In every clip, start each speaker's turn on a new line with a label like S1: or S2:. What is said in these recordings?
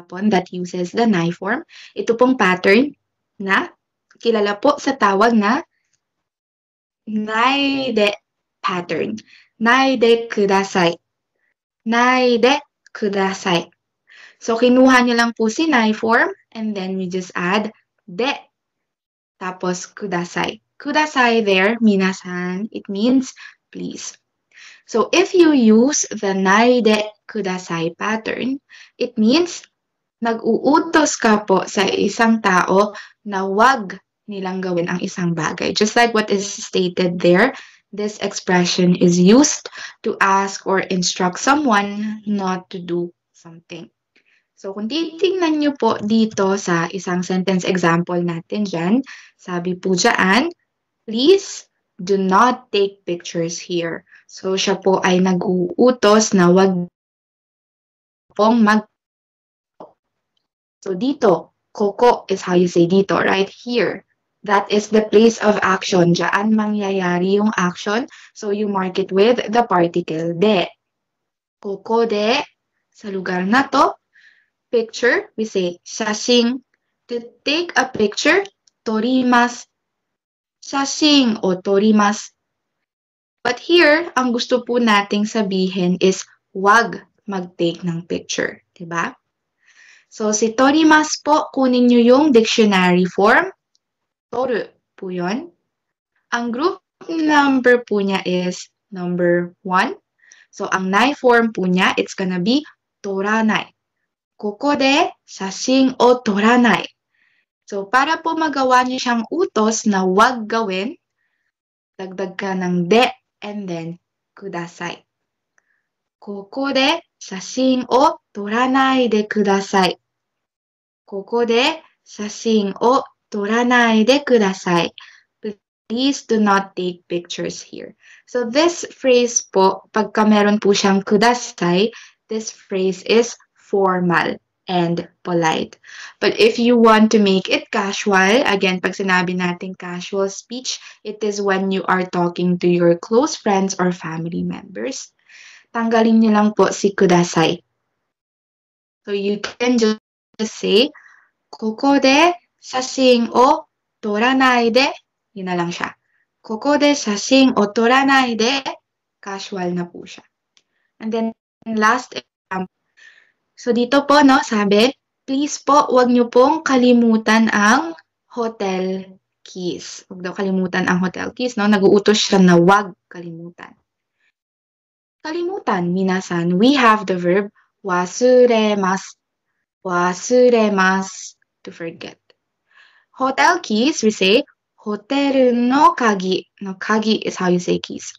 S1: hapon that uses the nai form. Ito pong pattern na kilala po sa tawag na nai de pattern. Nai de kudasai. Nai de kudasai. So, kinuha niyo lang po si nai form and then we just add de. Tapos, kudasai. Kudasai there, minasan, it means please. So, if you use the nai de kudasai pattern, it means nag-uutos ka po sa isang tao na wag nilang gawin ang isang bagay. Just like what is stated there, this expression is used to ask or instruct someone not to do something. So, kung titingnan nyo po dito sa isang sentence example natin dyan, sabi po dyan, please do not take pictures here. So, siya po ay nag-uutos na wag pong So, dito, koko is how you say dito, right? Here. That is the place of action. Diyan mangyayari yung action. So, you mark it with the particle de. Koko de, sa lugar na to, picture, we say, shashin. To take a picture, torimasu. Shashin o torimasu. But here, ang gusto po nating sabihin is wag mag-take ng picture. Diba? So, si torimasu po, kunin nyo yung dictionary form. Toru po yun. Ang group number po niya is number 1. So, ang nai form po niya, it's gonna be toranai. Koko de shashin o toranai. So, para po magawa niyo siyang utos na wag gawin, dagdag ka ng de and then kudasai. Koko de shashin o toranai de kudasai. Koko de shashin o toranai de kudasai. Please do not take pictures here. So this phrase po, pagka meron po siyang kudasai, this phrase is formal and polite. But if you want to make it casual, again, pag sinabi natin casual speech, it is when you are talking to your close friends or family members. Tanggalin niyo lang po si kudasai. So you can just say, koko de shashin o toranai de, yun na lang siya. Koko de shashin o toranai de, casual na po siya. And then last example. So dito po, no, sabi, please po, wag niyo pong kalimutan ang hotel keys. Wag daw kalimutan ang hotel keys, no? Nag-uutos siya na wag kalimutan. Kalimutan, minasan, we have the verb wasuremasu. Wasuremasu, to forget. Hotel keys, we say, hotel no kagi. No, kagi is how you say keys.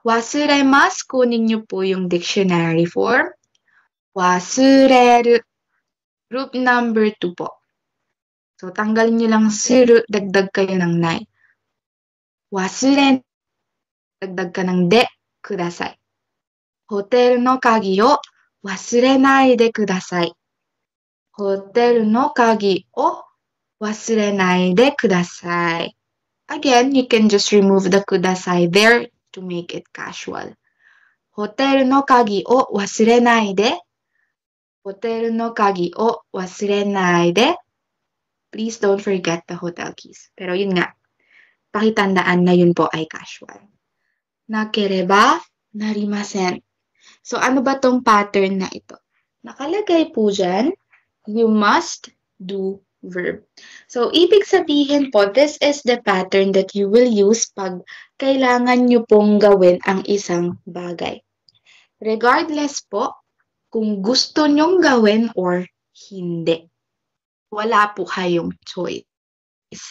S1: Wasuremasu, kunin niyo po yung dictionary form. Wasureru. Group number 2 po. So, tanggalin nyo lang suru, dagdag kayo ng nai. Wasuren, dagdag ka ng de, kudasai. Hotel no kagi o wasurenai de kudasai. Hotel no kagi o wasurenai de kudasai. Again, you can just remove the kudasai there to make it casual. Hotel no kagi o wasurenai de. Hotel no kagi o wasurenai de. Please don't forget the hotel keys. Pero yun nga, pakitandaan na yun po ay casual. Nakereba narimasen. So ano ba tong pattern na ito? Nakalagay po dyan, you must do verb. So ibig sabihin po, this is the pattern that you will use pag kailangan nyo pong gawin ang isang bagay. Regardless po, kung gusto nyong gawin or hindi. Wala po kayong choice.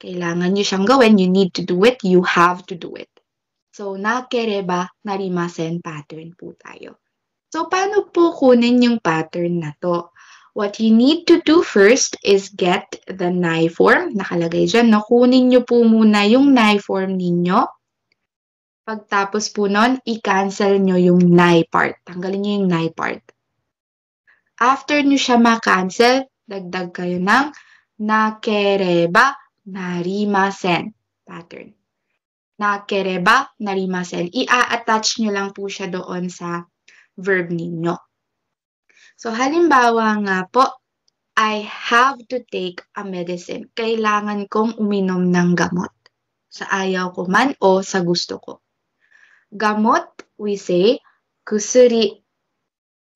S1: Kailangan nyo siyang gawin, you need to do it, you have to do it. So, nakereba narimasen pattern po tayo. So, paano po kunin yung pattern na to? What you need to do first is get the nai form. Nakalagay dyan, no? Kunin nyo po muna yung nai form ninyo. Pagtapos po nun, i-cancel nyo yung nai part. Tanggalin nyo yung nai part. After nyo siya ma-cancel, dagdag kayo ng nakereba narimasen pattern. Nakereba narimasen. I-attach nyo lang po siya doon sa verb ninyo. So, halimbawa nga po, I have to take a medicine. Kailangan kong uminom ng gamot. Sa ayaw ko man o sa gusto ko. Gamot, we say, kusuri.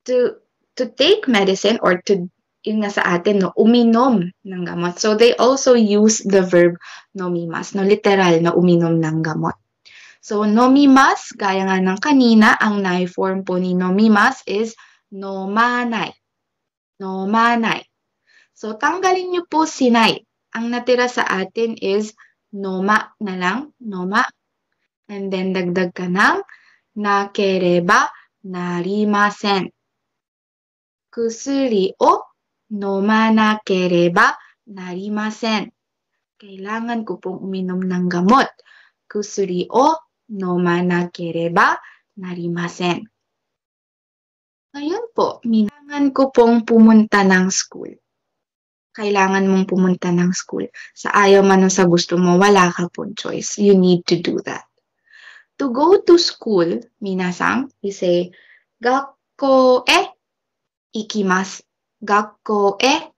S1: To take medicine or to, yun nga sa atin, no, uminom ng gamot. So they also use the verb nomimas, no, literal na uminom ng gamot. So nomimas, gaya nga ng kanina, ang nai form po ni nomimas is nomanay. Nomanay. So tanggalin niyo po si nai. Ang natira sa atin is noma na lang, noma. And then dagdag ka ng nakereba narimasen. Kusuri o nomanakereba narimasen. Kailangan ko pong uminom ng gamot. Kusuri o nomanakereba narimasen. Ngayon po, kailangan ko pong pumunta ng school. Kailangan mong pumunta ng school. Sa ayaw man o sa gusto mo, wala ka pong choice. You need to do that. To go to school, minasang, we say, gakko e ikimasu. Gakko e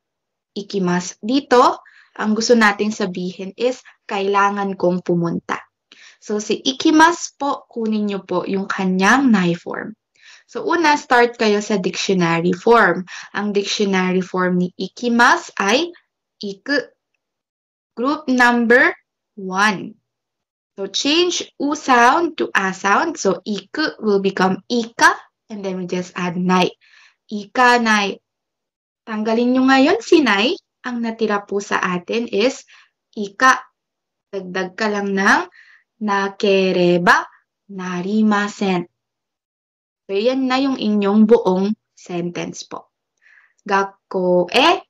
S1: ikimasu. Dito, ang gusto nating sabihin is, kailangan kong pumunta. So, si ikimasu po, kunin niyo po yung kanyang nai form. So, una, start kayo sa dictionary form. Ang dictionary form ni ikimasu ay iku. Group number 1. So, change u sound to a sound. So, iku will become ika, and then we just add nai. Ika, nai. Tanggalin nyo ngayon si nai. Ang natira po sa atin is ika. Dagdag ka lang ng nakereba narimasen. So, yan na yung inyong buong sentence po. Gakko e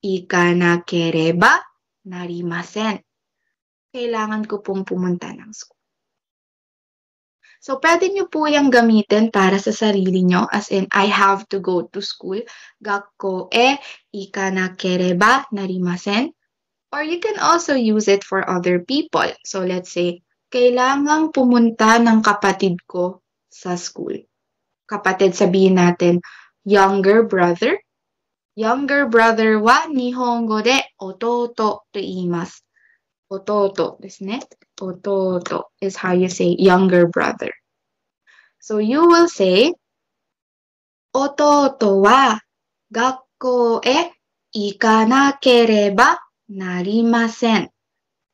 S1: ikanakereba narimasen. Kailangan ko pong pumunta ng school. So, pwede nyo po yung gamitin para sa sarili nyo, as in, I have to go to school. Gakko e ikanakereba narimasen. Or you can also use it for other people. So, let's say, kailangang pumunta ng kapatid ko sa school. Kapatid, sabihin natin, younger brother. Younger brother wa nihongo de ototo to iimasu. Ototo ですね。Ototo is how you say younger brother. So you will say, ototo wa gakko e ikanakereba narimasen.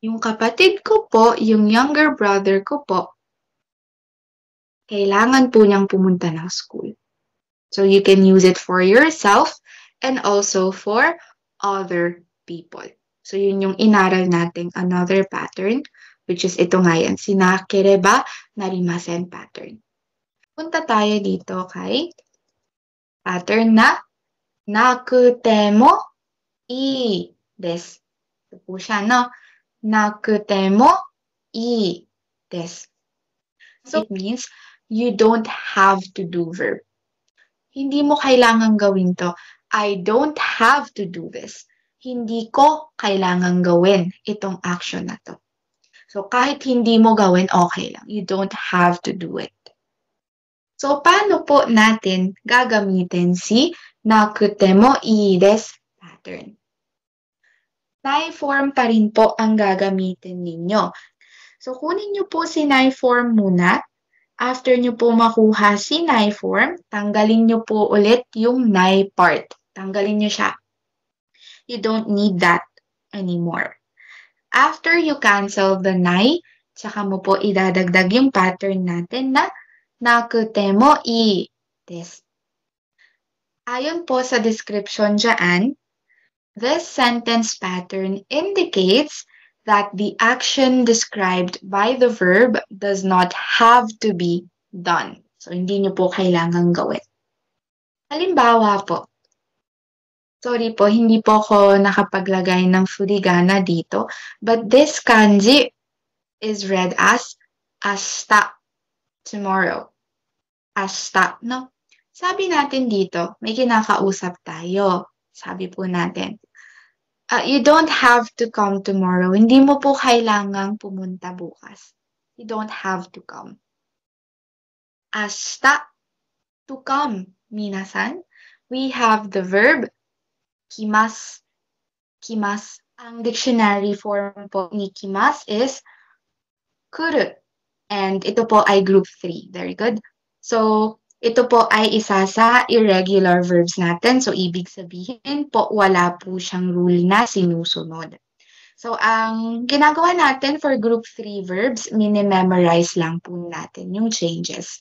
S1: Yung kapatid ko po, yung younger brother ko po, kailangan po niyang pumunta ng school. So you can use it for yourself and also for other people. So yun yung inaral nating another pattern, which is ito nga yan, sinakereba narimasen pattern. Punta tayo dito kay pattern na nakutemo ii desu. Ito po siya, no? Nakutemo ii desu. So it means you don't have to do verb. Hindi mo kailangang gawin to. I don't have to do this. Hindi ko kailangang gawin itong action na to. So, kahit hindi mo gawin, okay lang. You don't have to do it. So, paano po natin gagamitin si nakutemo ii desu pattern? Nai form pa rin po ang gagamitin ninyo. So, kunin nyo po si nai form muna. After nyo po makuha si nai form, tanggalin nyo po ulit yung nai part. Tanggalin nyo siya. You don't need that anymore. After you cancel the nai, tsaka mo po idadagdag yung pattern natin na nakutemo ii desu. Ayon po sa description dyan, this sentence pattern indicates that the action described by the verb does not have to be done. So, hindi nyo po kailangang gawin. Halimbawa po, sorry po, hindi po ako nakapaglagay ng furigana dito, but this kanji is read as asta, tomorrow. Asta, no? Sabi natin dito, may kinakausap tayo. Sabi po natin, you don't have to come tomorrow. Hindi mo po kailangang pumunta bukas. You don't have to come. Asta, to come. Minasan, we have the verb kimasu, kimasu. Ang dictionary form po ni kimasu is kuru. And ito po ay group 3. Very good. So, ito po ay isa sa irregular verbs natin. So, ibig sabihin po, wala po siyang rule na sinusunod. So, ang ginagawa natin for group 3 verbs, mini-memorize lang po natin yung changes.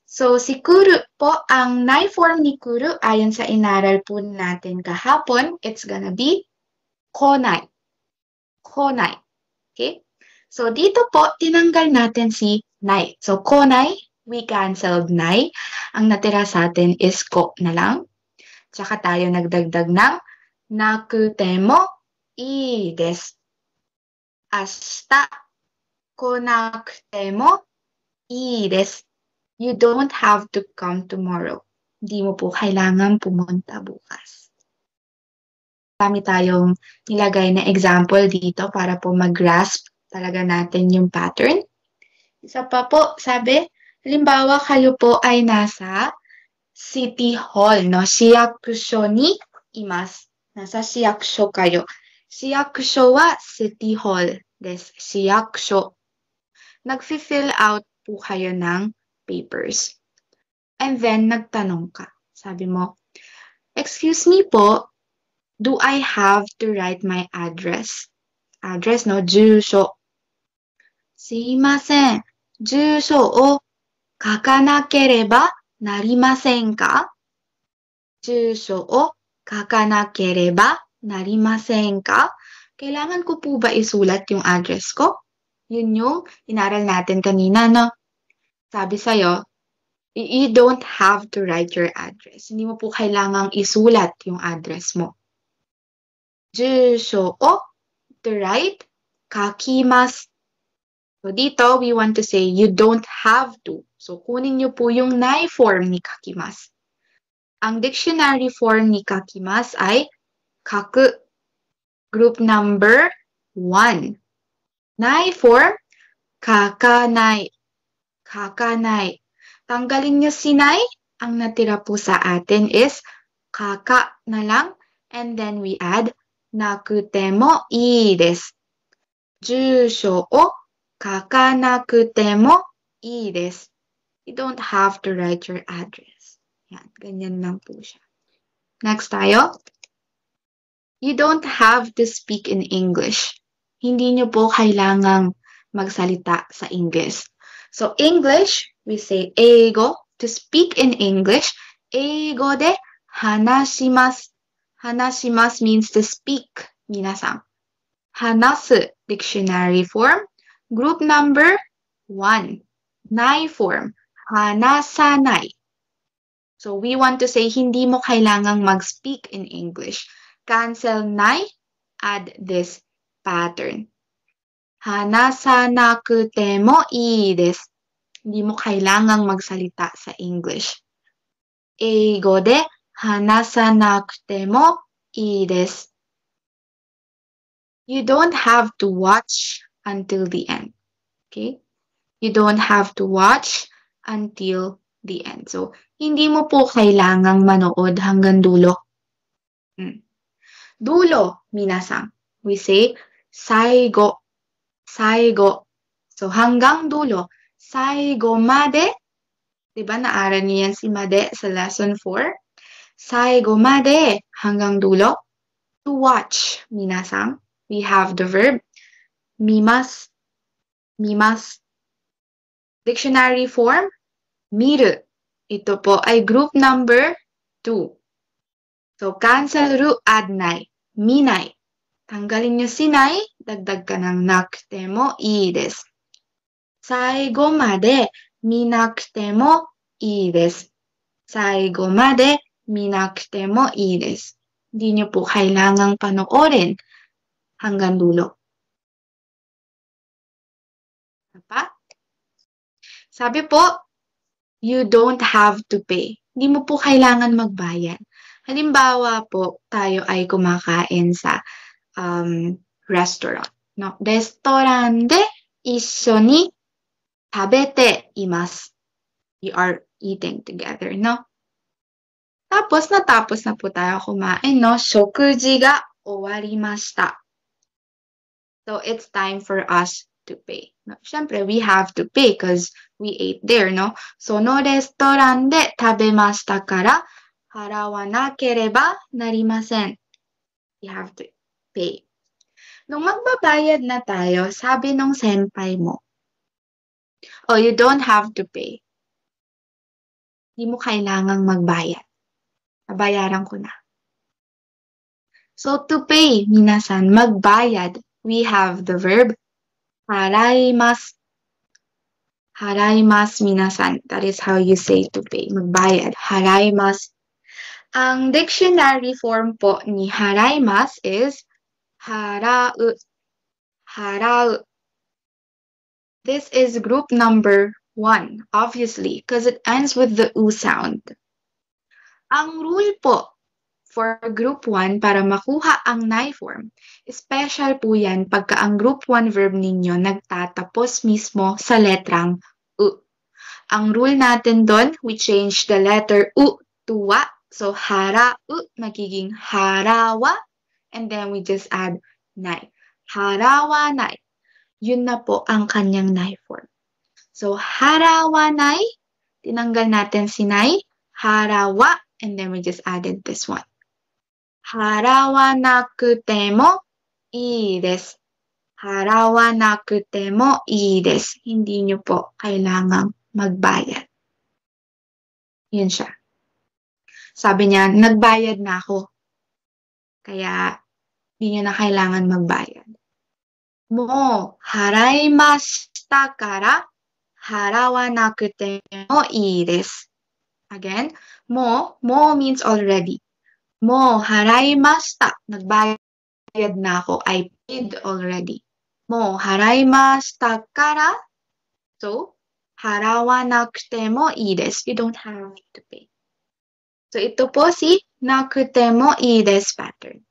S1: So, si kuru po, ang nai form ni kuru, ayon sa inaral po natin kahapon, it's gonna be konai. Konai. Okay? So, dito po, tinanggal natin si nai. So, konai, we canceled nai. Ang natira sa atin is ko na lang. Tsaka tayo nagdagdag ng nakutemo ii desu. Ashita konakutemo ii desu. You don't have to come tomorrow. Hindi mo po kailangan pumunta bukas. Dami tayong nilagay na example dito para po mag-grasp talaga natin yung pattern. Isa pa po, sabi, halimbawa kayo po ay nasa City Hall, no? Shiyakusho ni imasu. Nasa shiyakusho kayo. Shiyakusho wa City Hall desu. Shiyakusho. Nag-fill out po kayo ng papers. And then, nagtanong ka. Sabi mo, excuse me po, do I have to write my address? Address, no? Jusho. Sumimasen. Jusho o kakanakereba narimasen ka? Jusho o kakanakereba narimasen ka? Kailangan ko po ba isulat yung address ko? Yun yung inaral natin kanina, no? Sabi sa'yo, you don't have to write your address. Hindi mo po kailangang isulat yung address mo. Jusho o, to write, kakimasu. So dito, we want to say, you don't have to. So kunin niyo po yung nai form ni kakimasu. Ang dictionary form ni kakimasu ay kaku. Group number 1. Nai form, kakanai. Kakanai. Tanggalin niyo si nai. Ang natira po sa atin is kaka na lang. And then we add nakutemo ii desu. Jusho o kakanakutemo ii desu. You don't have to write your address. Yan, ganyan lang po siya. Next tayo. You don't have to speak in English. Hindi niyo po kailangang magsalita sa English. So, English, we say eigo. To speak in English, eigo de hanashimasu. Hanashimasu means to speak, minasan. Hanasu, dictionary form. Group number 1. Nai form, hanasanai. So, we want to say, hindi mo kailangang mag-speak in English. Cancel nai, add this pattern. Hanasanakutemo ii desu. Hindi mo kailangang magsalita sa English. Eigo de hanasanakutemo ii desu. You don't have to watch until the end. Okay? You don't have to watch until the end. So, hindi mo po kailangang manood hanggang dulo. Dulo, minasan. We say, saigo. Saigo. So, hanggang dulo. Saigo made. Diba, naaral niyo yan si made sa lesson 4? Saigo made, hanggang dulo. To watch, minasan. We have the verb, mimasu. Mimasu. Dictionary form, miru. Ito po ay group number 2. So, cancel ru, add nai. Minai. Tanggalin nyo si nai, dagdag ka ng nakutemo ii desu. Saigo made minakutemo ii desu. Saigo made minakutemo ii desu. Hindi nyo po kailangang panoorin hanggang dulo. Apa? Sabi po, you don't have to pay. Hindi mo po kailangan magbayad. Halimbawa po, tayo ay kumakain sa restaurant. No? Restaurant de issho ni tabete imasu. We are eating together, no? Tapos, natapos na po tayo kumain, no? Shokuji ga owarimashita. So, it's time for us to pay. No? Siyempre, we have to pay because we ate there, no? So, そのレストランで食べましたから、払わなければなりません. You have to pay. Nung magbabayad na tayo, sabi nung senpai mo, oh, you don't have to pay. Hindi mo kailangang magbayad. Nabayaran ko na. So, to pay, minasan, magbayad, we have the verb haraimasu. Haraimasu, minasan. That is how you say to pay. Magbayad. Haraimasu. Ang dictionary form po ni haraimasu is harau. Harau. This is group number 1, obviously, because it ends with the u sound. Ang rule po for group 1 para makuha ang nai form, special po yan pagka ang group 1 verb ninyo nagtatapos mismo sa letrang u. Ang rule natin doon, we change the letter u to wa. So, harau magiging harawa, and then we just add nai. Harawa nai. Yun na po ang kanyang nai form. So, harawa nai, tinanggal natin si nai, harawa, and then we just added this one. Harawanaku mo ii desu. Harawanaku mo ii desu. Hindi nyo po kailangang magbayad. Yun siya. Sabi niya, nagbayad na ako. Kaya, hindi niya na kailangan magbayad. Mo haraimashita kara harawanaku mo ii desu. Again, mo means already. Mo haraimashita. Nagbayad na ako. I paid already. Mo haraimashita kara. So, harawanakute mo ii desu. You don't have to pay. So, ito po si nakute mo ii desu pattern.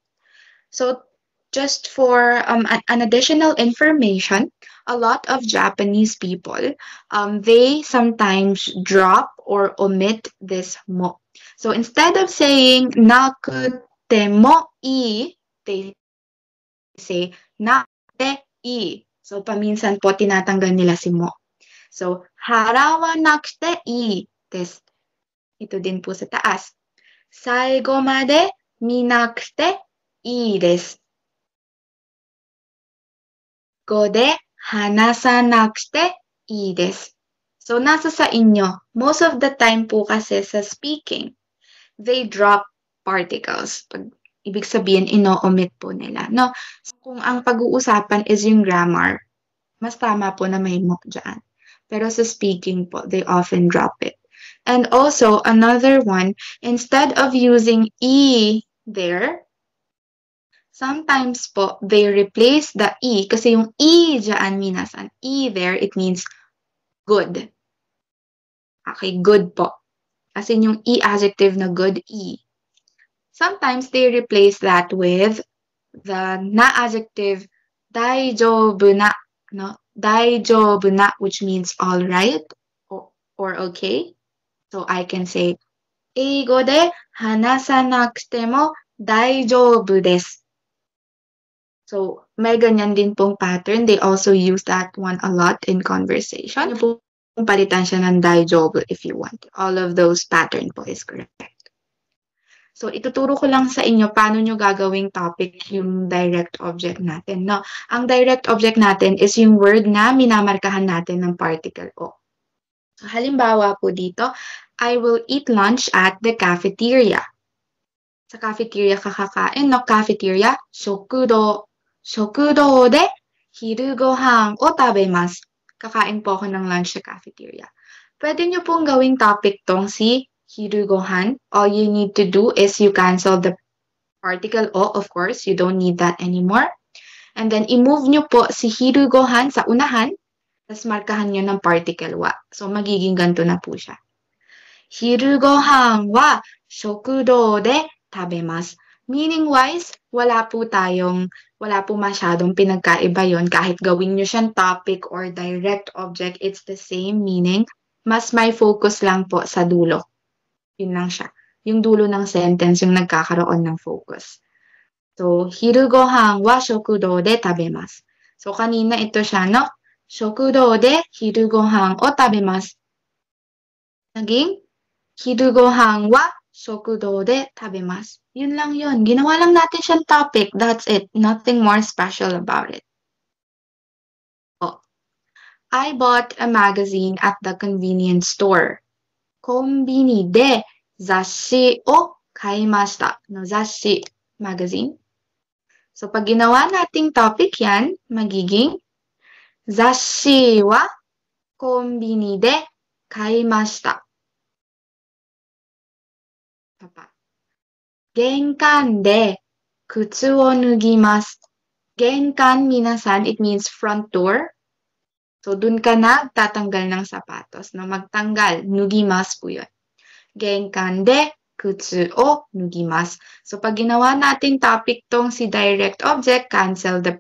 S1: So, just for an additional information, a lot of Japanese people, they sometimes drop or omit this mo. So instead of saying nakute mo ii, they say nakute ii. So paminsan po tinatanggal nila si mo. So harawanakute ii desu. Ito din po sa taas. Saigo made minakute ii desu. Go de hanasanakute ii desu. So, nasa sa inyo. Most of the time po kasi sa speaking, they drop particles. Ibig sabihin, ino-omit po nila. No? So, kung ang pag-uusapan is yung grammar, mas tama po na may mo dyan. Pero sa speaking po, they often drop it. And also, another one, instead of using e there, sometimes po, they replace the e, kasi yung e dyan, minasan, e there, it means good. Okay, good po. As in yung e adjective na good, e. Sometimes they replace that with the na adjective, daijoubu na, no? Daijoubu na, which means all right or okay. So I can say, eigo de hanasanakute mo daijoubu desu. So, may ganyan din pong pattern. They also use that one a lot in conversation. Yung pong palitan siya ng daijoubu if you want. All of those pattern po is correct. So, ituturo ko lang sa inyo paano nyo gagawing topic yung direct object natin. No? Ang direct object natin is yung word na minamarkahan natin ng particle o. So, halimbawa po dito, I will eat lunch at the cafeteria. Sa cafeteria kakakain, no? Cafeteria, shokudo. Shokudo de hiru gohan o tabemasu. Kakain po ako ng lunch sa cafeteria. Pwede nyo pong gawing topic tong si hiru gohan. All you need to do is you cancel the particle o, of course. You don't need that anymore. And then, i-move nyo po si hiru gohan sa unahan. Tapos, markahan nyo ng particle wa. So, magiging ganito na po siya. Hiru gohan wa shokudo de tabemasu. Meaning-wise, wala po masyadong pinagkaiba yon. Kahit gawin nyo siyang topic or direct object, it's the same meaning. Mas may focus lang po sa dulo. Yun lang siya. yung dulo ng sentence yung nagkakaroon ng focus. So, hiru gohan wa shokudo de tabemasu. So, kanina ito siya, no? Shokudo de hiru gohan o tabemasu. Naging, hiru gohan wa shokudo de tabemasu. Yun lang yun. Ginawa lang natin siyang topic. That's it. Nothing more special about it. Oh. I bought a magazine at the convenience store. コンビニで雑誌を買いました. No, 雑誌, magazine. So, pag ginawa nating topic yan, magiging 雑誌はコンビニで買いました. Papa. 玄関で靴を脱ぎます. 玄関, minasan, it means front door. So, dun ka nagtatanggal ng sapatos. No? Magtanggal, nugimas po yun. Genkan de kutsu o nugimas. So, pag ginawa nating topic tong si direct object, cancel the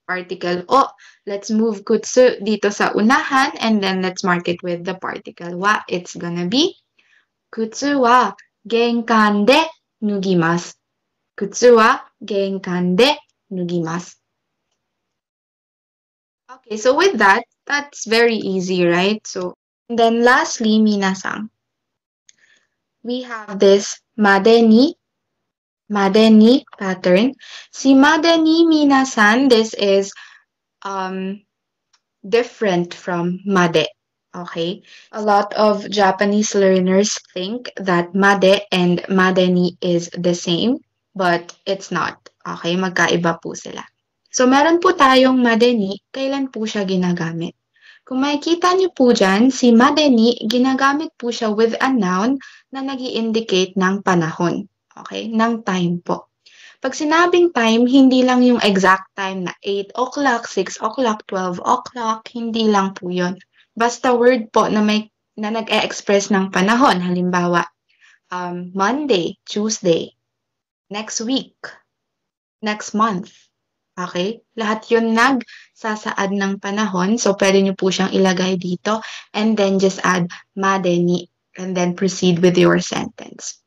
S1: particle o. Let's move kutsu dito sa unahan and then let's mark it with the particle wa. It's gonna be kutsu wa genkan de nugimasu. Kutsu wa genkan de nugimasu. Okay, so with that, that's very easy, right? So, and then lastly, minasan. We have this made ni pattern. Si made ni minasan, this is different from made. Okay? A lot of Japanese learners think that made and made ni is the same, but it's not. Okay? Magkaiba po sila. So, meron po tayong made ni, kailan po siya ginagamit? Kung makikita niyo po dyan, si made ni, ginagamit po siya with a noun na nag-i-indicate ng panahon. Okay? Ng time po. Pag sinabing time, hindi lang yung exact time na 8 o'clock, 6 o'clock, 12 o'clock, hindi lang po yun. Basta word po na nag-e-express ng panahon. Halimbawa, Monday, Tuesday, next week, next month. Okay? Lahat yun nagsasaad ng panahon. So, pwede nyo po siyang ilagay dito. And then, just add made ni. And then, proceed with your sentence.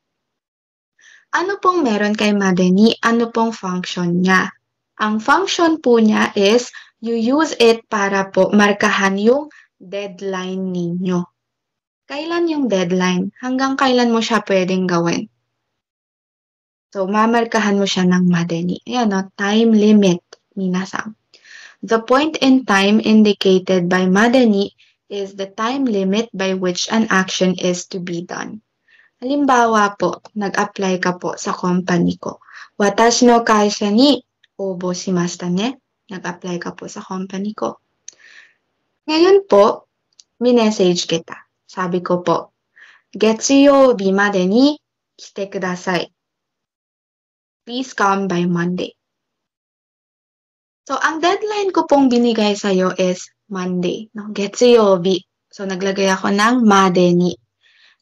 S1: Ano pong meron kay made ni? Ano pong function niya? Ang function po niya is, you use it para po markahan yung deadline ninyo. Kailan yung deadline? Hanggang kailan mo siya pwedeng gawin? So, mamarkahan mo siya ng made ni. Ayan, no? Time limit, minasan. The point in time indicated by made ni is the time limit by which an action is to be done. Halimbawa po, nag-apply ka po sa company ko. Watashi no kaisha ni obo shimashita ne. Nag-apply ka po sa company ko. Ngayon po, minessage kita. Sabi ko po, Getsuyoubi made ni kite kudasai. Please come by Monday. So, ang deadline ko pong binigay sa'yo is Monday. No? Getsuyoubi. So, naglagay ako ng made ni.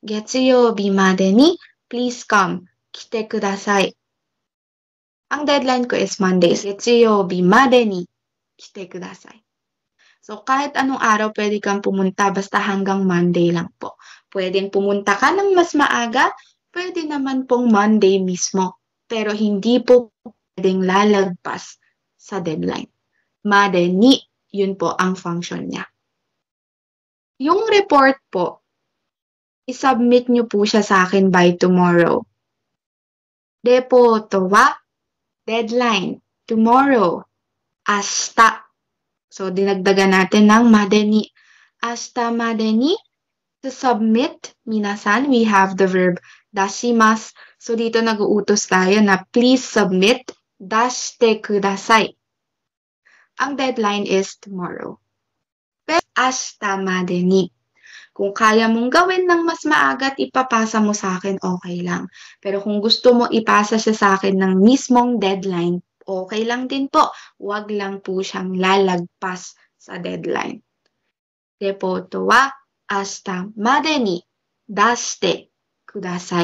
S1: Getsuyoubi made ni, please come. Kite kudasai. Ang deadline ko is Monday. Getsuyoubi made ni kite kudasai. So, kahit anong araw pwede kang pumunta, basta hanggang Monday lang po. Pwedeng pumunta ka ng mas maaga, pwede naman pong Monday mismo. Pero hindi po pwedeng lalagpas sa deadline. Made ni, yun po ang function niya. Yung report po, isubmit nyo po siya sa akin by tomorrow. Reporto wa deadline tomorrow. Ashita. So, dinagdagan natin ng made ni. Ashita made ni. To submit, minasan, we have the verb dashimasu. So, dito nag-uutos tayo na please submit, dashite kudasai. Ang deadline is tomorrow. Pero, ashita made ni. Kung kaya mong gawin ng mas maaga at ipapasa mo sa akin, okay lang. Pero kung gusto mo ipasa siya sa akin ng mismong deadline, okay lang din po. Huwag lang po siyang lalagpas sa deadline. Reporto wa ashita made ni dashite kudasai.